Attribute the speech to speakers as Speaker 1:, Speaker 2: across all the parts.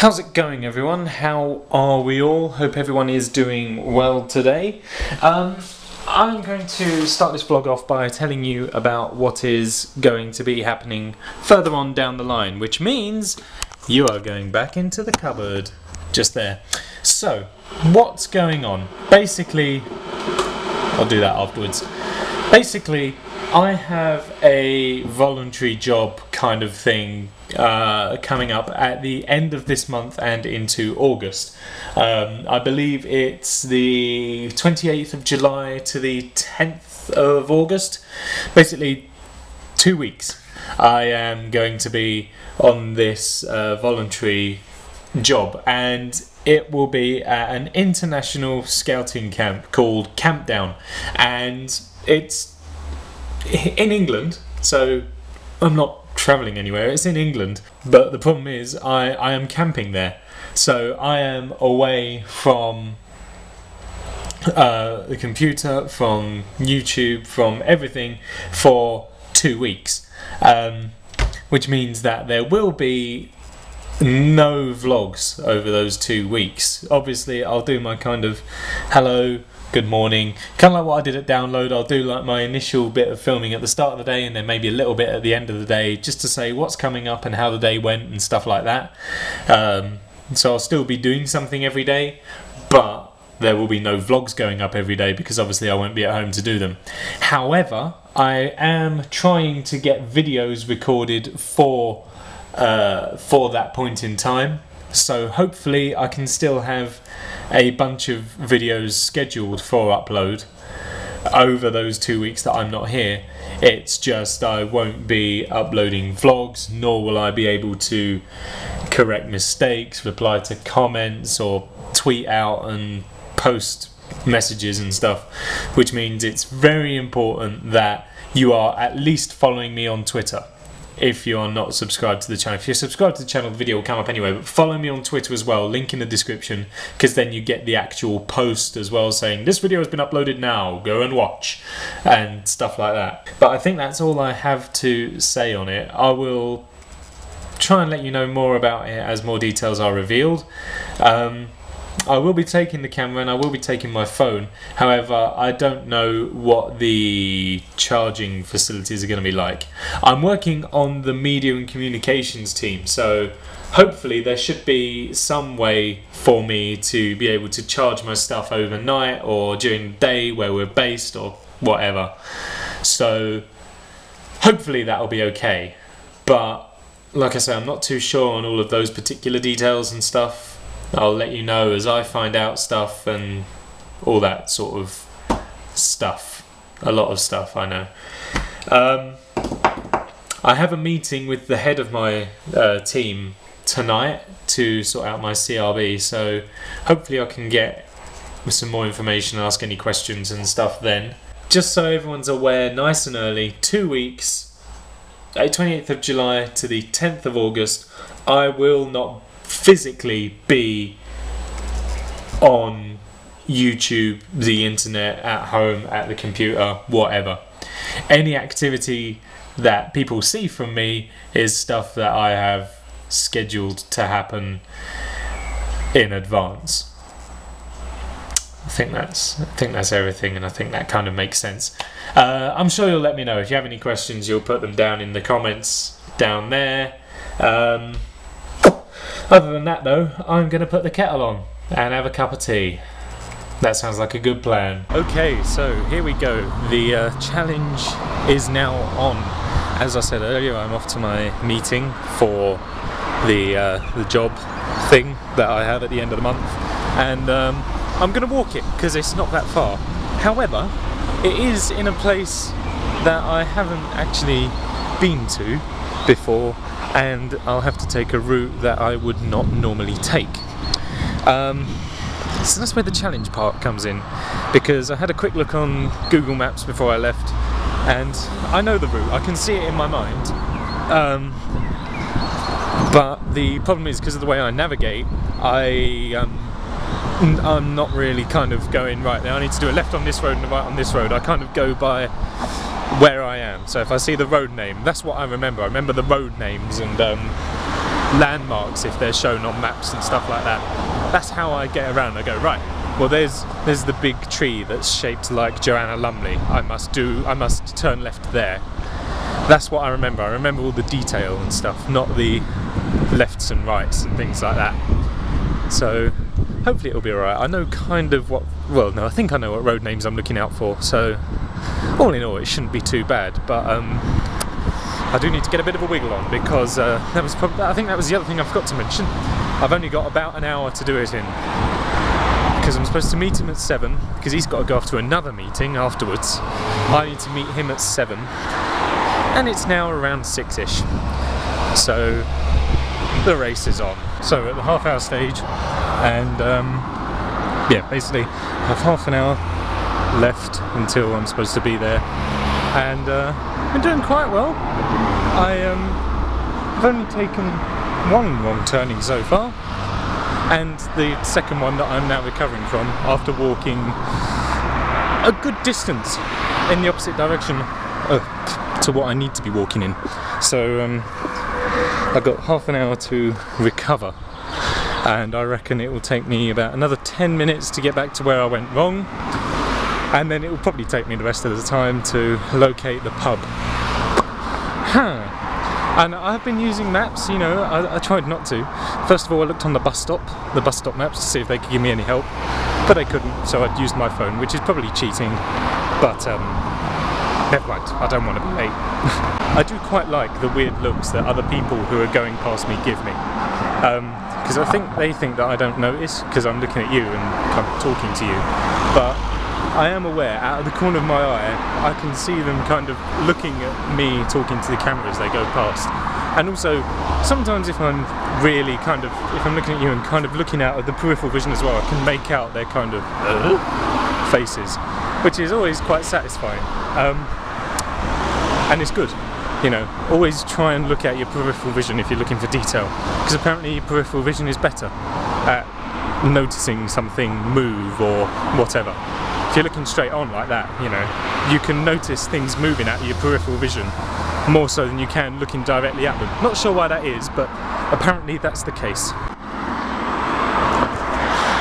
Speaker 1: How's it going, everyone? How are we all? Hope everyone is doing well today. I'm going to start this vlog off by telling you about what is going to be happening further on down the line, which means you are going back into the cupboard just there. So, what's going on? Basically, I'll do that afterwards. Basically, I have a voluntary job kind of thing coming up at the end of this month and into August. I believe it's the 28th of July to the 10th of August. Basically 2 weeks I am going to be on this voluntary job, and it will be at an international scouting camp called Camp Down, and it's in England, so I'm not travelling anywhere. It's in England, but the problem is I am camping there, so I am away from the computer, from YouTube, from everything for 2 weeks, which means that there will be no vlogs over those 2 weeks. Obviously I'll do my kind of hello, good morning, kind of like what I did at Download. I'll do like my initial bit of filming at the start of the day and then maybe a little bit at the end of the day, just to say what's coming up and how the day went and stuff like that. So I'll still be doing something every day, but there will be no vlogs going up every day because obviously I won't be at home to do them. However, I am trying to get videos recorded for that point in time, so hopefully I can still have a bunch of videos scheduled for upload over those 2 weeks that I'm not here. It's just I won't be uploading vlogs, nor will I be able to correct mistakes, reply to comments, or tweet out and post messages and stuff, which means it's very important that you are at least following me on Twitter. If you are not subscribed to the channel, if you're subscribed to the channel, the video will come up anyway, but follow me on Twitter as well, link in the description, because then you get the actual post as well saying this video has been uploaded now, go and watch, and stuff like that. But I think that's all I have to say on it. I will try and let you know more about it as more details are revealed. I will be taking the camera and I will be taking my phone. However, I don't know what the charging facilities are going to be like. I'm working on the media and communications team, so hopefully there should be some way for me to be able to charge my stuff overnight or during the day where we're based or whatever. So hopefully that'll be okay. But like I say, I'm not too sure on all of those particular details and stuff. I'll let you know as I find out stuff and all that sort of stuff. A lot of stuff, I know. I have a meeting with the head of my team tonight to sort out my CRB, so hopefully I can get some more information and ask any questions and stuff then. Just so everyone's aware, nice and early, 2 weeks, 28th of July to the 10th of August, I will not physically be on YouTube, the internet, at home, at the computer, whatever. Any activity that people see from me is stuff that I have scheduled to happen in advance. I think that's everything, and I think that kind of makes sense. I'm sure you'll let me know if you have any questions. You'll put them down in the comments down there. Other than that though, I'm going to put the kettle on and have a cup of tea. That sounds like a good plan. Okay, so here we go. The challenge is now on. As I said earlier, I'm off to my meeting for the job thing that I have at the end of the month, and I'm going to walk it because it's not that far. However, it is in a place that I haven't actually been to before, and I'll have to take a route that I would not normally take. So that's where the challenge part comes in, because I had a quick look on Google Maps before I left, and I know the route, I can see it in my mind, but the problem is because of the way I navigate, I'm not really kind of going, right now I need to do a left on this road and a right on this road. I kind of go by where I am. So if I see the road name, that's what I remember. I remember the road names, and landmarks if they're shown on maps and stuff like that. That's how I get around. I go, right, well there's the big tree that's shaped like Joanna Lumley. I must turn left there. That's what I remember. I remember all the detail and stuff, not the lefts and rights and things like that. So hopefully it'll be alright. I know kind of what, well no, I think I know what road names I'm looking out for, so all in all it shouldn't be too bad, but I do need to get a bit of a wiggle on, because that was probably, I think that was the other thing I forgot to mention. I've only got about an hour to do it in, because I'm supposed to meet him at 7, because he's got to go off to another meeting afterwards. I need to meet him at 7, and it's now around 6ish, so the race is on. So at the half-hour stage, and yeah, basically I have half an hour left until I'm supposed to be there, and I've been doing quite well. I've only taken one wrong turning so far, and the second one that I'm now recovering from after walking a good distance in the opposite direction to what I need to be walking in. So I've got half an hour to recover, and I reckon it will take me about another 10 minutes to get back to where I went wrong, and then it will probably take me the rest of the time to locate the pub. And I've been using maps, you know, I tried not to. First of all I looked on the bus stop maps to see if they could give me any help, but they couldn't, so I'd used my phone, which is probably cheating, but never mind, I don't want to be late. I do quite like the weird looks that other people who are going past me give me, because I think they think that I don't notice because I'm looking at you and kind of talking to you, but I am aware, out of the corner of my eye, I can see them kind of looking at me talking to the camera as they go past. And also, sometimes if I'm really kind of, if I'm looking at you and kind of looking out of the peripheral vision as well, I can make out their kind of faces, which is always quite satisfying. And it's good, you know, always try and look at your peripheral vision if you're looking for detail, because apparently your peripheral vision is better at noticing something move or whatever. If you're looking straight on like that, you know, you can notice things moving out of your peripheral vision more so than you can looking directly at them. Not sure why that is, but apparently that's the case.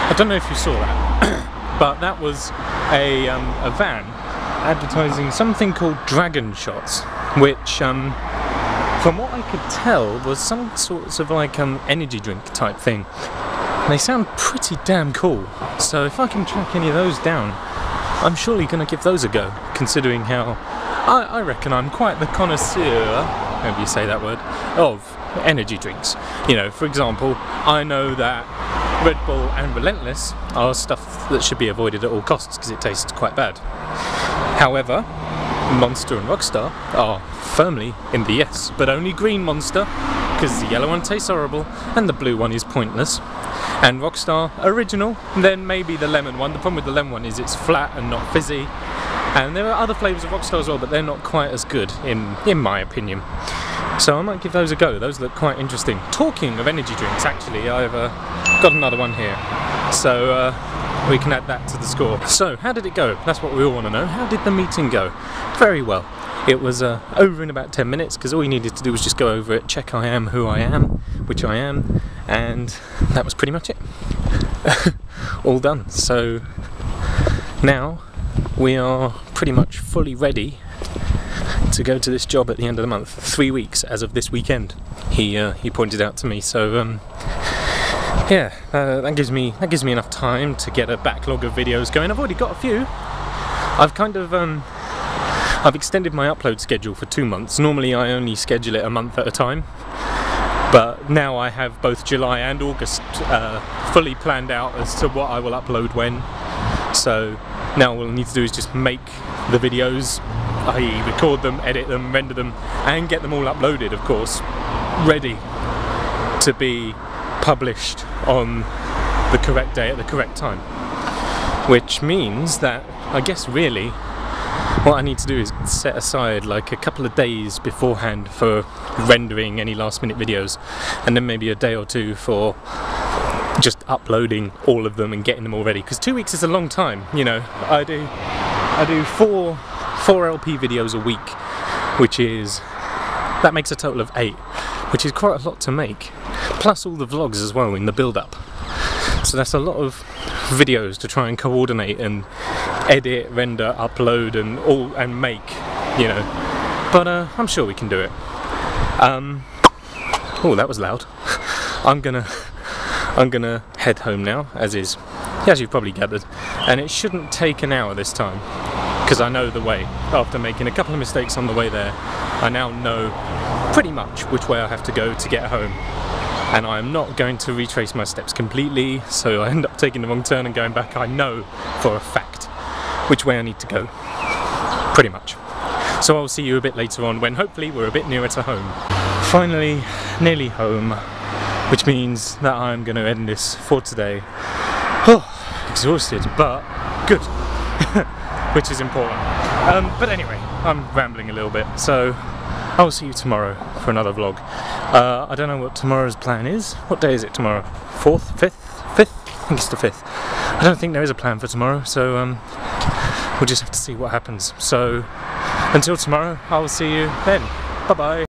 Speaker 1: I don't know if you saw that, but that was a van advertising something called Dragon Shots, which from what I could tell was some sorts of like energy drink type thing. They sound pretty damn cool, so if I can track any of those down, I'm surely going to give those a go, considering how I reckon I'm quite the connoisseur, however you say that word, of energy drinks. You know, for example, I know that Red Bull and Relentless are stuff that should be avoided at all costs because it tastes quite bad. However, Monster and Rockstar are firmly in the yes, but only green Monster, because the yellow one tastes horrible and the blue one is pointless. And Rockstar Original, then maybe the lemon one. The problem with the lemon one is it's flat and not fizzy. And there are other flavours of Rockstar as well, but they're not quite as good, in my opinion. So I might give those a go. Those look quite interesting. Talking of energy drinks, actually, I've got another one here. So we can add that to the score. So, how did it go? That's what we all want to know. How did the meeting go? Very well. It was over in about 10 minutes, because all you needed to do was just go over it, check I am who I am, which I am, and that was pretty much it. All done. So now we are pretty much fully ready to go to this job at the end of the month. 3 weeks as of this weekend, he pointed out to me. So yeah, that gives me enough time to get a backlog of videos going. I've already got a few. I've kind of I've extended my upload schedule for 2 months. Normally I only schedule it a month at a time, but now I have both July and August fully planned out as to what I will upload when. So now all I need to do is just make the videos, i.e. record them, edit them, render them, and get them all uploaded, of course, ready to be published on the correct day at the correct time. Which means that, I guess really, what I need to do is set aside like a couple of days beforehand for rendering any last minute videos, and then maybe a day or two for just uploading all of them and getting them all ready, because 2 weeks is a long time. You know, I do four LP videos a week, that makes a total of 8, which is quite a lot to make. plus all the vlogs as well in the build-up. So that's a lot of videos to try and coordinate and edit, render, upload, and make, you know. But I'm sure we can do it. Oh, that was loud. I'm gonna head home now, as you've probably gathered, and it shouldn't take an hour this time, because I know the way. After making a couple of mistakes on the way there, I now know pretty much which way I have to go to get home. And I'm not going to retrace my steps completely, so I end up taking the wrong turn and going back. I know for a fact which way I need to go, pretty much. So I'll see you a bit later on when hopefully we're a bit nearer to home. Finally, nearly home, which means that I'm going to end this for today. Oh, exhausted, but good, which is important. But anyway, I'm rambling a little bit, so I'll see you tomorrow for another vlog. I don't know what tomorrow's plan is. What day is it tomorrow? 4th? 5th? 5th? I think it's the 5th. I don't think there is a plan for tomorrow, so we'll just have to see what happens. So until tomorrow, I'll see you then. Bye bye.